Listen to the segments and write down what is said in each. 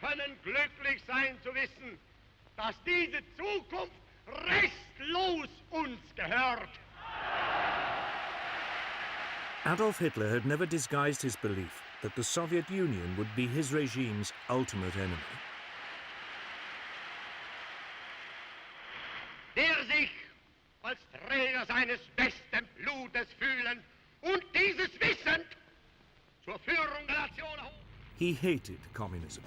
können glücklich sein zu wissen, dass diese Zukunft restlos uns gehört. Adolf Hitler had never disguised his belief that the Soviet Union would be his regime's ultimate enemy. Der sich als Träger seines besten Blutes fühlen und dieses wissend zur Führung der Nation erhoben. He hated communism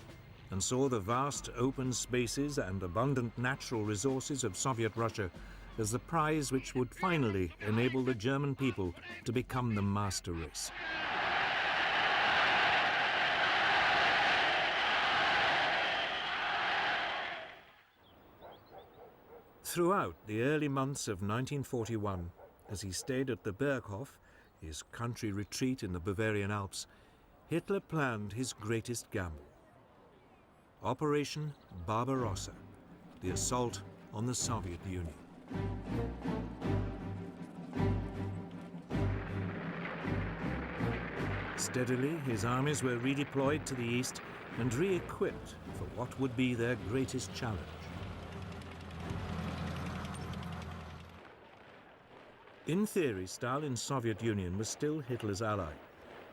and saw the vast open spaces and abundant natural resources of Soviet Russia as the prize which would finally enable the German people to become the master race. Throughout the early months of 1941, as he stayed at the Berghof, his country retreat in the Bavarian Alps, Hitler planned his greatest gamble. Operation Barbarossa, the assault on the Soviet Union. Steadily, his armies were redeployed to the east and re-equipped for what would be their greatest challenge. In theory, Stalin's Soviet Union was still Hitler's ally,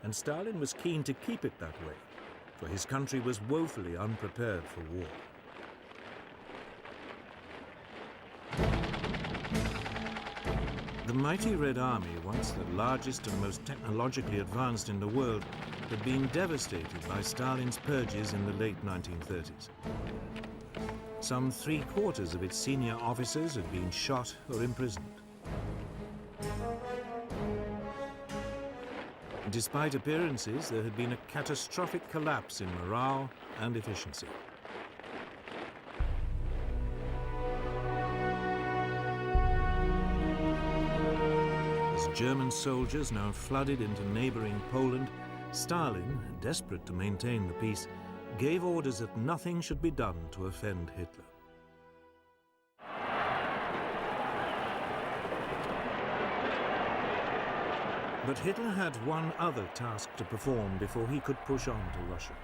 and Stalin was keen to keep it that way, for his country was woefully unprepared for war. The mighty Red Army, once the largest and most technologically advanced in the world, had been devastated by Stalin's purges in the late 1930s. Some 3/4 of its senior officers had been shot or imprisoned. Despite appearances, there had been a catastrophic collapse in morale and efficiency. As German soldiers now flooded into neighboring Poland, Stalin, desperate to maintain the peace, gave orders that nothing should be done to offend Hitler. But Hitler had one other task to perform before he could push on to Russia.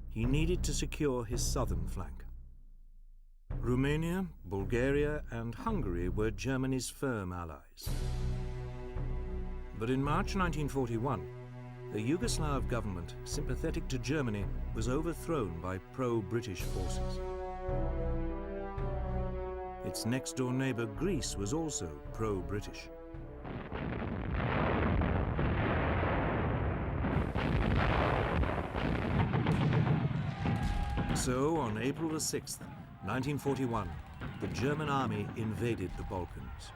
He needed to secure his southern flank. Romania, Bulgaria, and Hungary were Germany's firm allies. But in March 1941, the Yugoslav government, sympathetic to Germany, was overthrown by pro-British forces. Its next-door neighbor, Greece, was also pro-British. So, on April the 6th, 1941, the German army invaded the Balkans.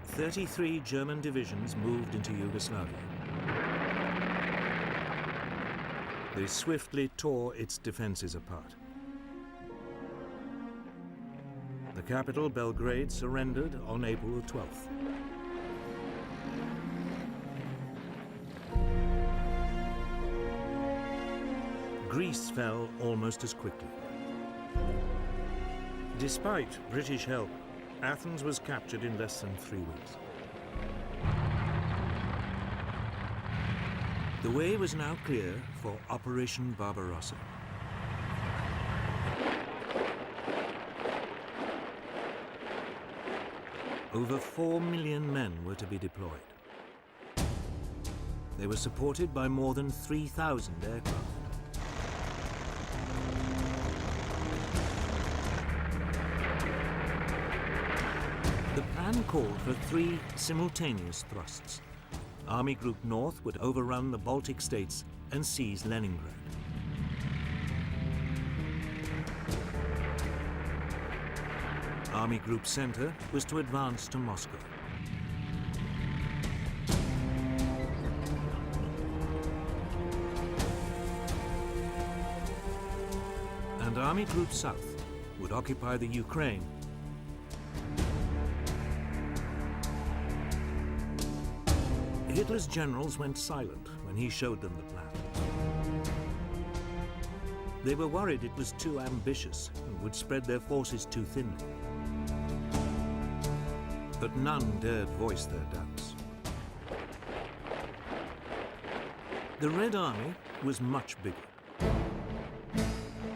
"33 German divisions moved into Yugoslavia. They swiftly tore its defenses apart. The capital, Belgrade, surrendered on April the 12th. Greece fell almost as quickly. Despite British help, Athens was captured in less than 3 weeks. The way was now clear for Operation Barbarossa. Over 4 million men were to be deployed. They were supported by more than 3,000 aircraft. The plan called for 3 simultaneous thrusts. Army Group North would overrun the Baltic states and seize Leningrad. Army Group Center was to advance to Moscow. And Army Group South would occupy the Ukraine. Hitler's generals went silent when he showed them the plan. They were worried it was too ambitious and would spread their forces too thinly. But none dared voice their doubts. The Red Army was much bigger.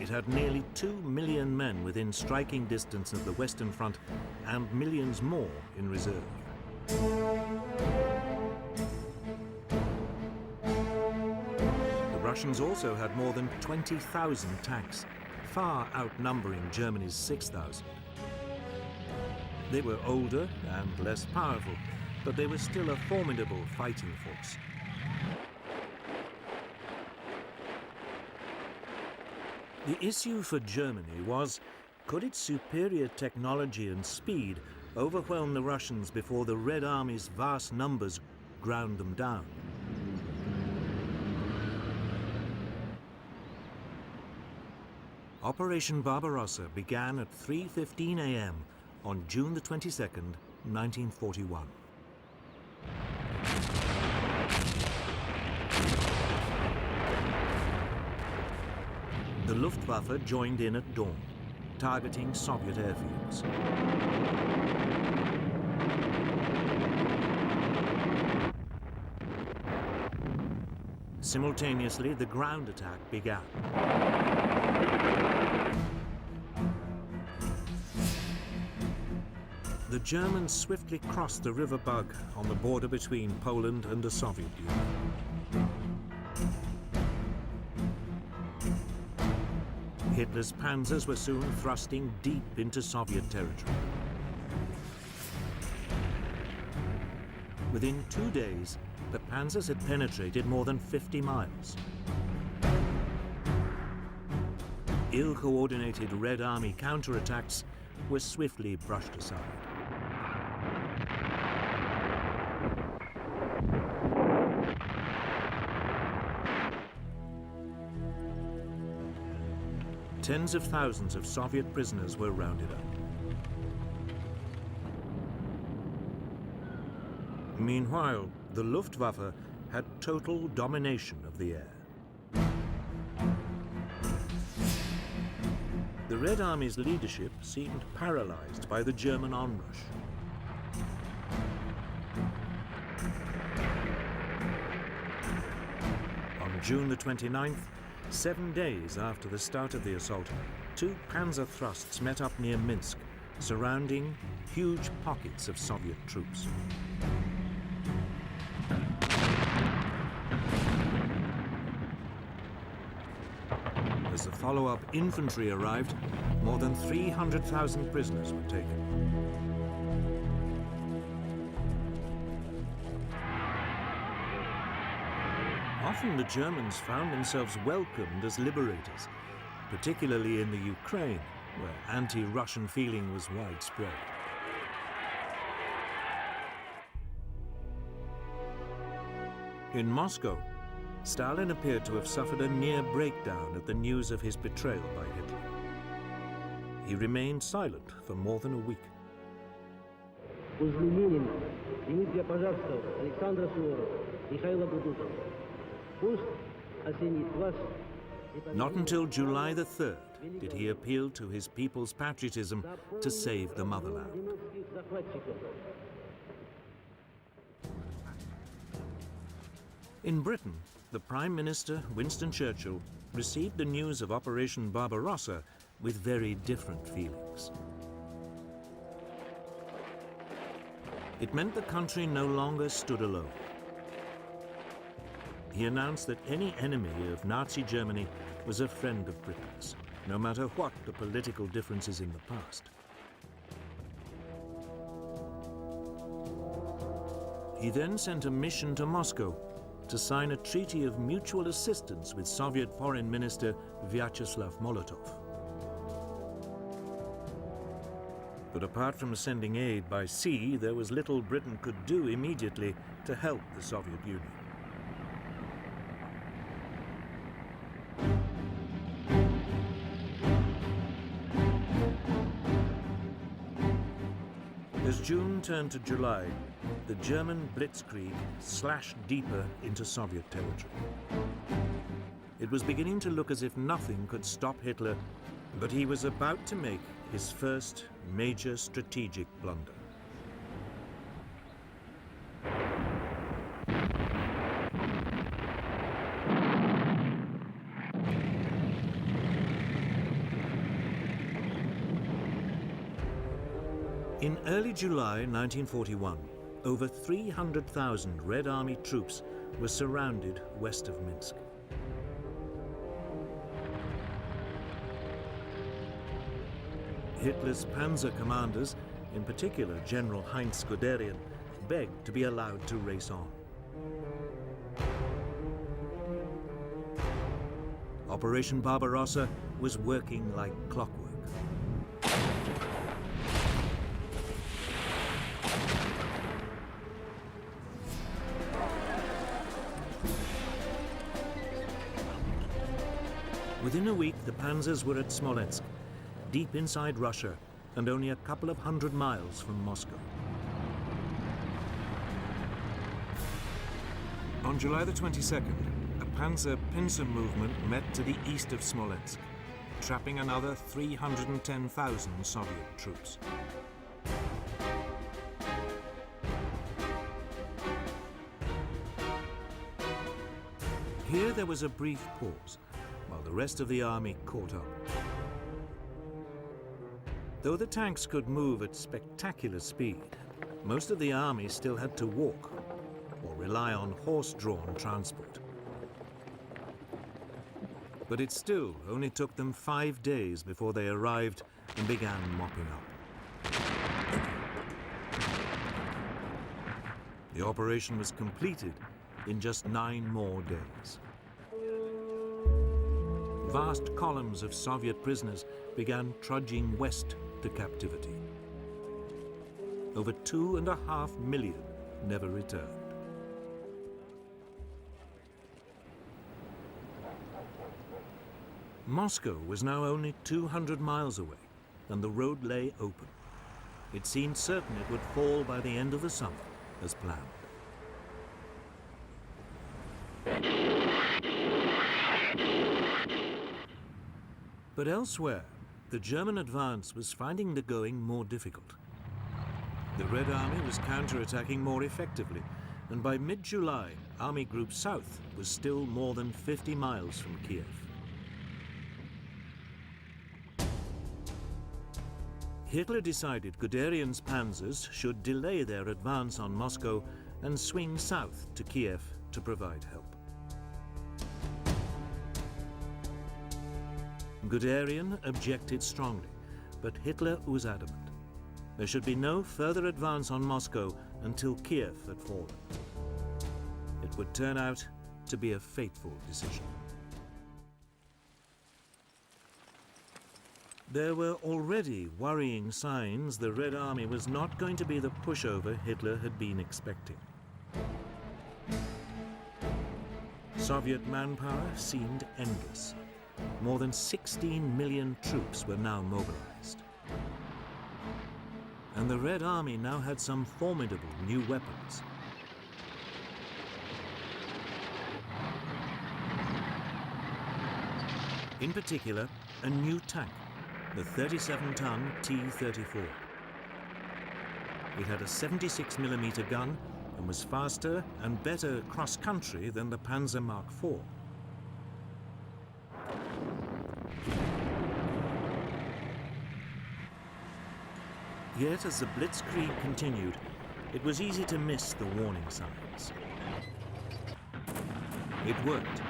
It had nearly 2 million men within striking distance of the Western Front and millions more in reserve. The Russians also had more than 20,000 tanks, far outnumbering Germany's 6,000. They were older and less powerful, but they were still a formidable fighting force. The issue for Germany was, could its superior technology and speed overwhelm the Russians before the Red Army's vast numbers ground them down? Operation Barbarossa began at 3:15 a.m. on June the 22nd, 1941. The Luftwaffe joined in at dawn, targeting Soviet airfields. Simultaneously, the ground attack began. The Germans swiftly crossed the River Bug on the border between Poland and the Soviet Union. Hitler's panzers were soon thrusting deep into Soviet territory. Within 2 days, the panzers had penetrated more than 50 miles. Ill-coordinated Red Army counterattacks were swiftly brushed aside. Tens of thousands of Soviet prisoners were rounded up. Meanwhile, the Luftwaffe had total domination of the air. The Red Army's leadership seemed paralyzed by the German onrush. On June the 29th, 7 days after the start of the assault, 2 panzer thrusts met up near Minsk, surrounding huge pockets of Soviet troops. As the follow-up infantry arrived, more than 300,000 prisoners were taken. Often the Germans found themselves welcomed as liberators, particularly in the Ukraine, where anti-Russian feeling was widespread. In Moscow, Stalin appeared to have suffered a near breakdown at the news of his betrayal by Hitler. He remained silent for more than a week. Not until July the 3rd did he appeal to his people's patriotism to save the motherland. In Britain, the Prime Minister, Winston Churchill, received the news of Operation Barbarossa with very different feelings. It meant the country no longer stood alone. He announced that any enemy of Nazi Germany was a friend of Britain's, no matter what the political differences in the past. He then sent a mission to Moscow to sign a treaty of mutual assistance with Soviet Foreign Minister Vyacheslav Molotov. But apart from sending aid by sea, there was little Britain could do immediately to help the Soviet Union. As June turned to July, the German blitzkrieg slashed deeper into Soviet territory. It was beginning to look as if nothing could stop Hitler, but he was about to make his first major strategic blunder. In early July 1941, over 300,000 Red Army troops were surrounded west of Minsk. Hitler's panzer commanders, in particular General Heinz Guderian, begged to be allowed to race on. Operation Barbarossa was working like clockwork. Within a week, the panzers were at Smolensk, deep inside Russia and only a couple of hundred miles from Moscow. On July the 22nd, a panzer pincer movement met to the east of Smolensk, trapping another 310,000 Soviet troops. Here there was a brief pause, while the rest of the army caught up. Though the tanks could move at spectacular speed, most of the army still had to walk or rely on horse-drawn transport. But it still only took them 5 days before they arrived and began mopping up. The operation was completed in just 9 more days. Vast columns of Soviet prisoners began trudging west to captivity. Over 2.5 million never returned. Moscow was now only 200 miles away, and the road lay open. It seemed certain it would fall by the end of the summer, as planned. But elsewhere, the German advance was finding the going more difficult. The Red Army was counterattacking more effectively, and by mid-July, Army Group South was still more than 50 miles from Kiev. Hitler decided Guderian's panzers should delay their advance on Moscow and swing south to Kiev to provide help. Guderian objected strongly, but Hitler was adamant. There should be no further advance on Moscow until Kiev had fallen. It would turn out to be a fateful decision. There were already worrying signs the Red Army was not going to be the pushover Hitler had been expecting. Soviet manpower seemed endless. More than 16 million troops were now mobilized. And the Red Army now had some formidable new weapons. In particular, a new tank, the 37-ton T-34. It had a 76mm gun and was faster and better cross-country than the Panzer Mark IV. Yet, as the blitzkrieg continued, it was easy to miss the warning signs. It worked.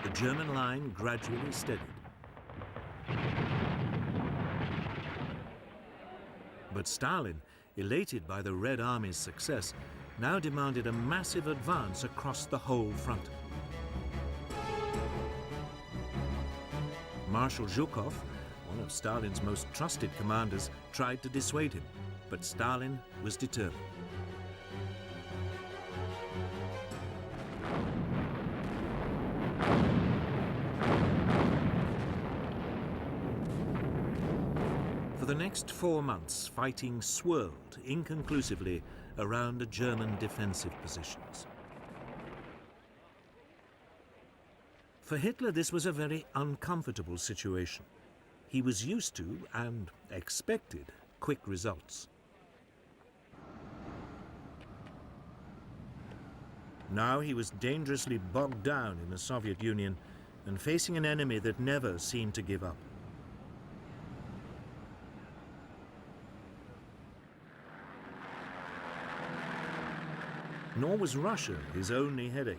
The German line gradually steadied. But Stalin, elated by the Red Army's success, now demanded a massive advance across the whole front. Marshal Zhukov, one of Stalin's most trusted commanders, tried to dissuade him, but Stalin was determined. For the next 4 months, fighting swirled inconclusively around the German defensive positions. For Hitler, this was a very uncomfortable situation. He was used to, and expected, quick results. Now he was dangerously bogged down in the Soviet Union and facing an enemy that never seemed to give up. Nor was Russia his only headache.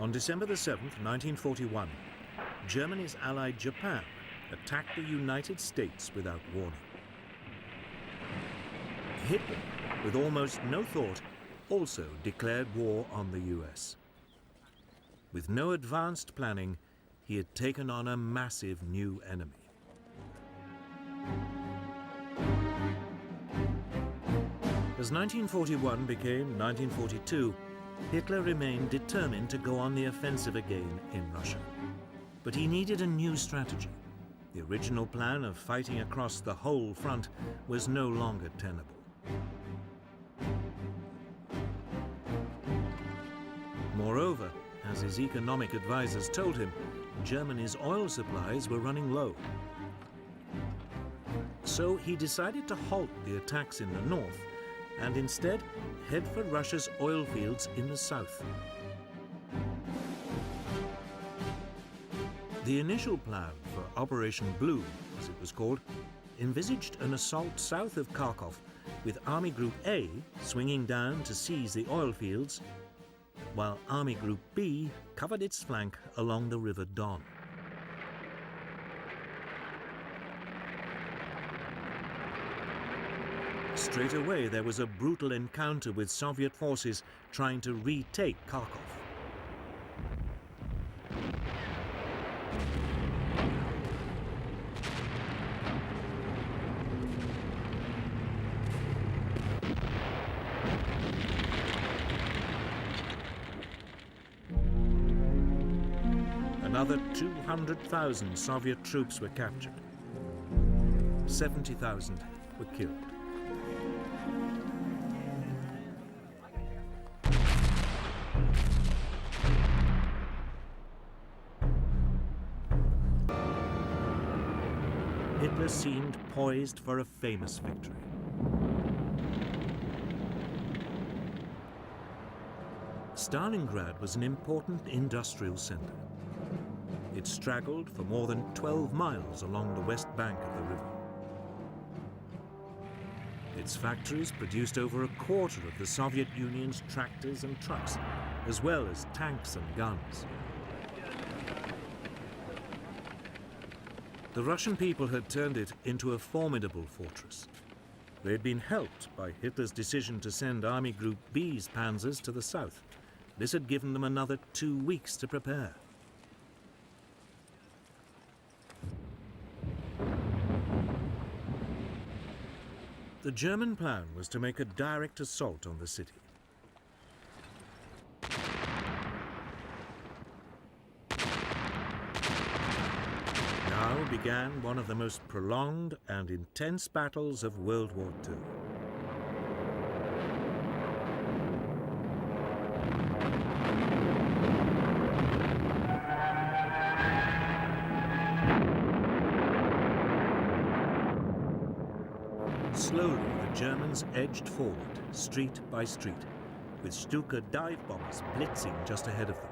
On December the 7th, 1941, Germany's ally Japan attacked the United States without warning. Hitler, with almost no thought, also declared war on the US. With no advanced planning, he had taken on a massive new enemy. As 1941 became 1942, Hitler remained determined to go on the offensive again in Russia. But he needed a new strategy. The original plan of fighting across the whole front was no longer tenable. Moreover, as his economic advisors told him, Germany's oil supplies were running low. So he decided to halt the attacks in the north and instead head for Russia's oil fields in the south. The initial plan for Operation Blue, as it was called, envisaged an assault south of Kharkov, with Army Group A swinging down to seize the oil fields, while Army Group B covered its flank along the River Don. Straight away, there was a brutal encounter with Soviet forces trying to retake Kharkov. Another 200,000 Soviet troops were captured. 70,000 were killed. Hitler seemed poised for a famous victory. Stalingrad was an important industrial center. It straggled for more than 12 miles along the west bank of the river. Its factories produced over a quarter of the Soviet Union's tractors and trucks, as well as tanks and guns. The Russian people had turned it into a formidable fortress. They had been helped by Hitler's decision to send Army Group B's panzers to the south. This had given them another 2 weeks to prepare. The German plan was to make a direct assault on the city. Now began one of the most prolonged and intense battles of World War II. Slowly, the Germans edged forward, street by street, with Stuka dive bombers blitzing just ahead of them.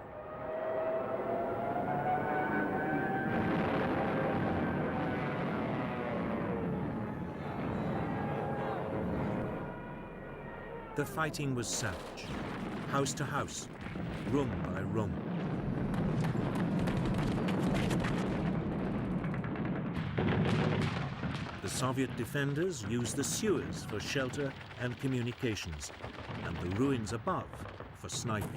The fighting was savage, house to house, room by room. The Soviet defenders used the sewers for shelter and communications, and the ruins above for sniping.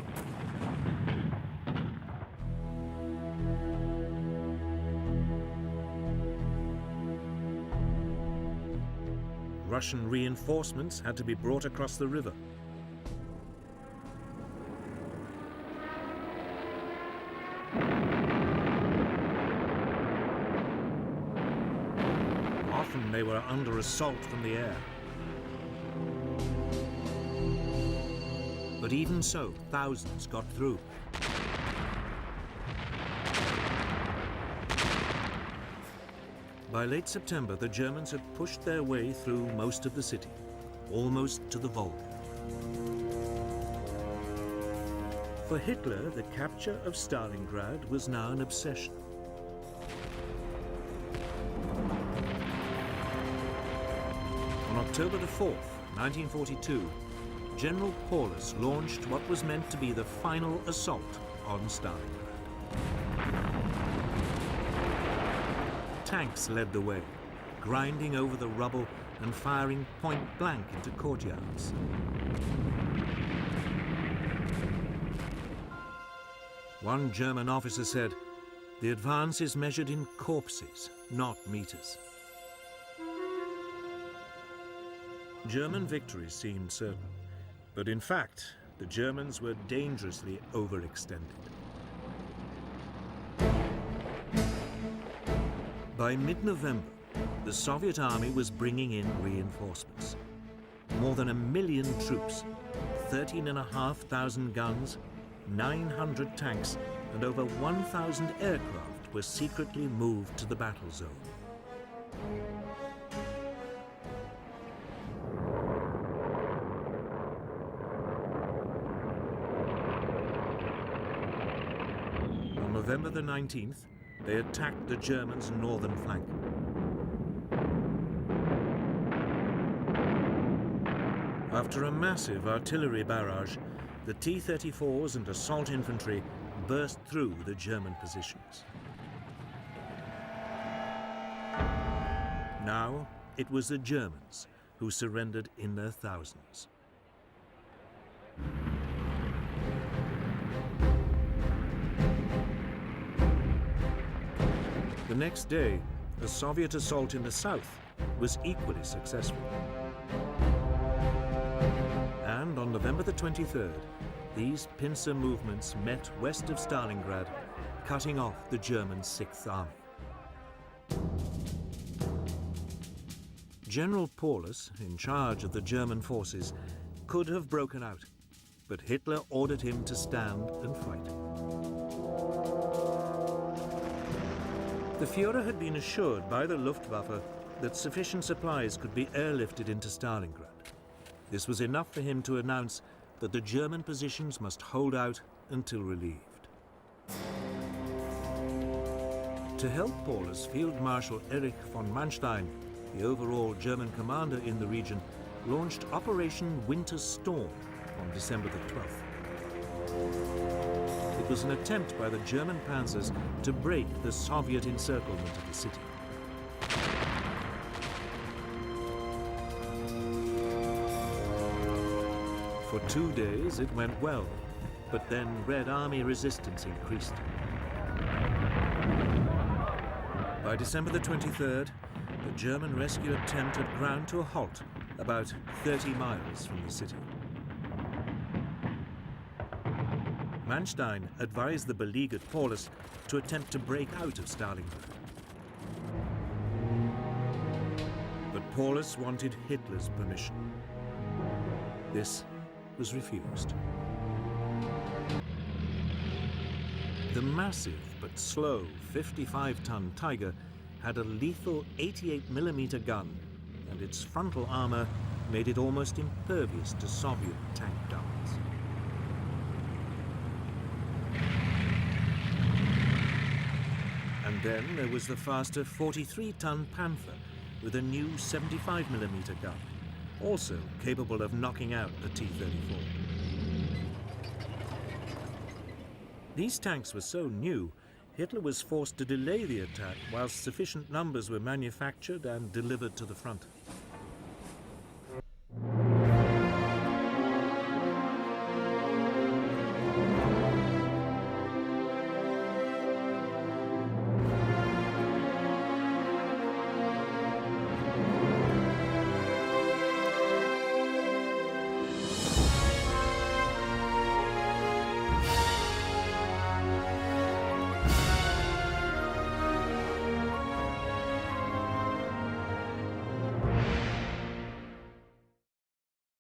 Russian reinforcements had to be brought across the river. Often they were under assault from the air. But even so, thousands got through. By late September, the Germans had pushed their way through most of the city, almost to the Volga. For Hitler, the capture of Stalingrad was now an obsession. On October the 4th, 1942, General Paulus launched what was meant to be the final assault on Stalingrad. Tanks led the way, grinding over the rubble and firing point blank into courtyards. One German officer said, "The advance is measured in corpses, not meters." German victory seemed certain, but in fact, the Germans were dangerously overextended. By mid-November, the Soviet army was bringing in reinforcements. More than 1 million troops, 13,500 guns, 900 tanks, and over 1,000 aircraft were secretly moved to the battle zone. On November the 19th, they attacked the Germans' northern flank. After a massive artillery barrage, the T-34s and assault infantry burst through the German positions. Now it was the Germans who surrendered in their thousands. The next day, a Soviet assault in the south was equally successful. And on November the 23rd, these pincer movements met west of Stalingrad, cutting off the German Sixth Army. General Paulus, in charge of the German forces, could have broken out, but Hitler ordered him to stand and fight. The Führer had been assured by the Luftwaffe that sufficient supplies could be airlifted into Stalingrad. This was enough for him to announce that the German positions must hold out until relieved. To help Paulus, Field Marshal Erich von Manstein, the overall German commander in the region, launched Operation Winter Storm on December the 12th. It was an attempt by the German panzers to break the Soviet encirclement of the city. For 2 days it went well, but then Red Army resistance increased. By December the 23rd, the German rescue attempt had ground to a halt about 30 miles from the city. Manstein advised the beleaguered Paulus to attempt to break out of Stalingrad. But Paulus wanted Hitler's permission. This was refused. The massive but slow 55-ton Tiger had a lethal 88mm gun, and its frontal armor made it almost impervious to Soviet tank darts. And then there was the faster 43-ton Panther with a new 75mm gun, also capable of knocking out the T-34. These tanks were so new, Hitler was forced to delay the attack whilst sufficient numbers were manufactured and delivered to the front.